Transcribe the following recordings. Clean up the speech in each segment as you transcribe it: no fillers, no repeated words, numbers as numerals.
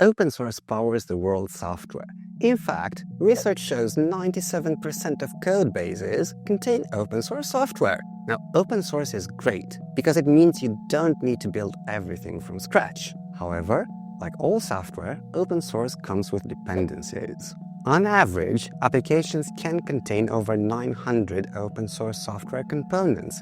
Open source powers the world's software. In fact, research shows 97% of code bases contain open source software. Now, open source is great because it means you don't need to build everything from scratch. However, like all software, open source comes with dependencies. On average, applications can contain over 900 open source software components,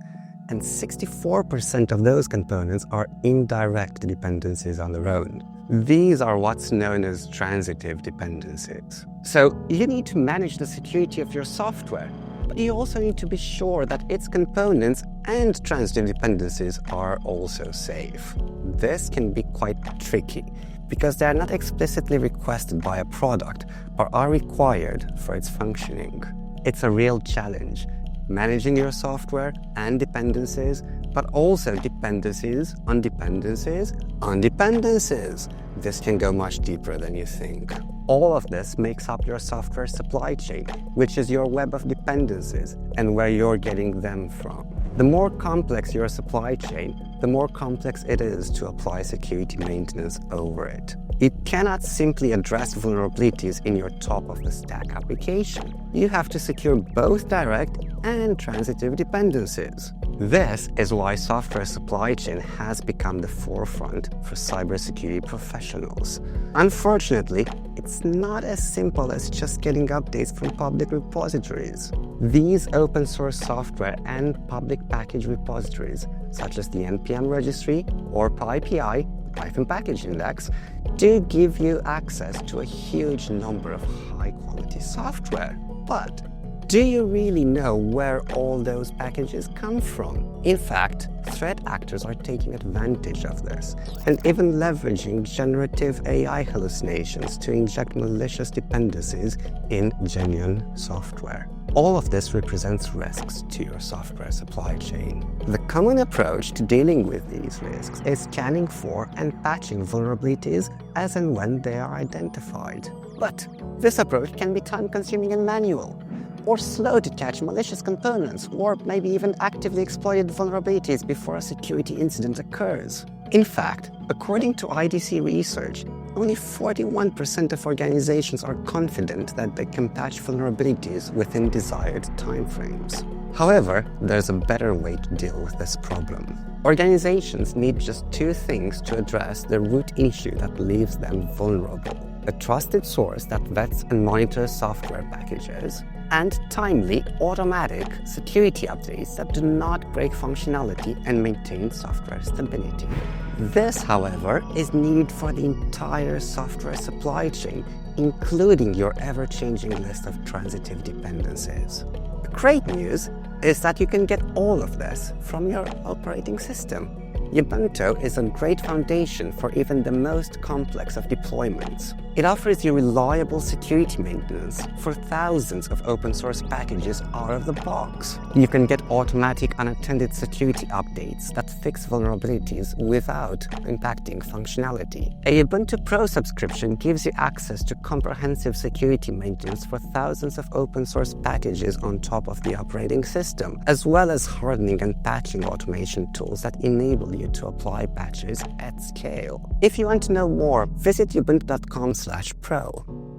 and 64% of those components are indirect dependencies on their own. These are what's known as transitive dependencies. So you need to manage the security of your software, but you also need to be sure that its components and transitive dependencies are also safe. This can be quite tricky because they are not explicitly requested by a product, but are required for its functioning. It's a real challenge, managing your software and dependencies, but also dependencies on dependencies on dependencies. This can go much deeper than you think. All of this makes up your software supply chain, which is your web of dependencies and where you're getting them from. The more complex your supply chain, the more complex it is to apply security maintenance over it. You cannot simply address vulnerabilities in your top-of-the-stack application. You have to secure both direct and transitive dependencies. This is why software supply chain has become the forefront for cybersecurity professionals. Unfortunately, it's not as simple as just getting updates from public repositories. These open source software and public package repositories, such as the NPM registry or PyPI, Python Package Index, do give you access to a huge number of high-quality software. But do you really know where all those packages come from? In fact, threat actors are taking advantage of this and even leveraging generative AI hallucinations to inject malicious dependencies in genuine software. All of this represents risks to your software supply chain. The common approach to dealing with these risks is scanning for and patching vulnerabilities as and when they are identified. But this approach can be time-consuming and manual, or slow to catch malicious components, or maybe even actively exploited vulnerabilities before a security incident occurs. In fact, according to IDC research, only 41% of organizations are confident that they can patch vulnerabilities within desired timeframes. However, there's a better way to deal with this problem. Organizations need just two things to address the root issue that leaves them vulnerable: a trusted source that vets and monitors software packages, and timely, automatic security updates that do not break functionality and maintain software stability. This, however, is needed for the entire software supply chain, including your ever-changing list of transitive dependencies. The great news is that you can get all of this from your operating system. Ubuntu is a great foundation for even the most complex of deployments. It offers you reliable security maintenance for thousands of open source packages out of the box. You can get automatic unattended security updates that fix vulnerabilities without impacting functionality. A Ubuntu Pro subscription gives you access to comprehensive security maintenance for thousands of open source packages on top of the operating system, as well as hardening and patching automation tools that enable you to apply patches at scale. If you want to know more, visit ubuntu.com/pro.